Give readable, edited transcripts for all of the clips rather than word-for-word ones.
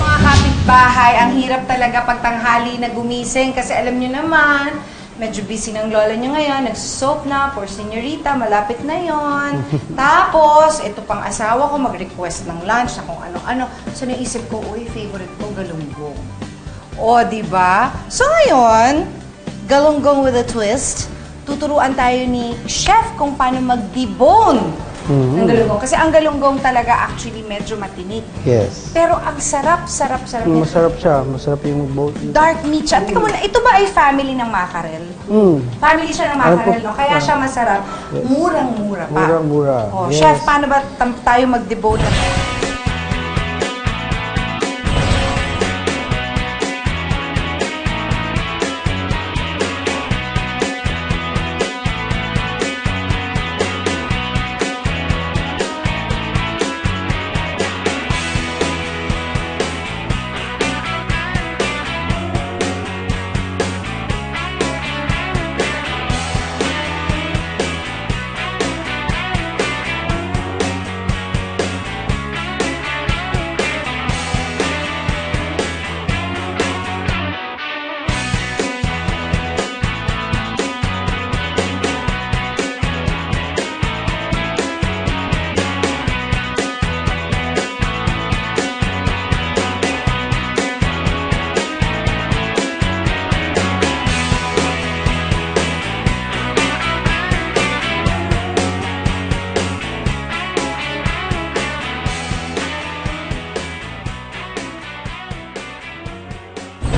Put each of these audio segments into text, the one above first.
Mga kapitbahay, ang hirap talaga pag tanghali na gumising kasi alam nyo naman, medyo busy ng lola nyo ngayon, nagsosoap na, for senyorita, malapit na yon. Tapos, ito pang asawa ko, mag-request ng lunch na kung ano-ano. So, naisip ko, uy, favorite ko, galunggong. O, di ba? So, ngayon, galunggong with a twist, tuturuan tayo ni chef kung paano mag-debone ng galunggong. Kasi ang galunggong talaga actually medyo matinik. Yes. Pero ang sarap niya. Masarap siya. Masarap yung boat. Dark meat siya. Tingnan mo na, ito ba ay family ng mackerel? Family siya ng mackerel, no? Kaya siya masarap. Murang-mura pa. Murang-mura. Oh, Yes. chef, paano ba tayo mag-debone?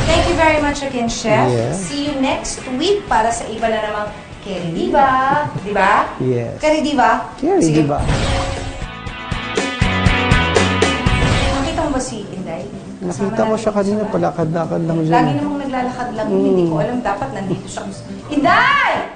Thank you very much again, Chef. Yeah. See you next week para sa iba na namang Keridiva. Di ba? Yes. Keridiva? Keri, Sige. di ba? Nakita mo ba si Inday? Nakita ko siya kanina, palakad-lakad lang dyan. Lagi namang naglalakad lang. Hindi ko alam, dapat nandito siya. Inday!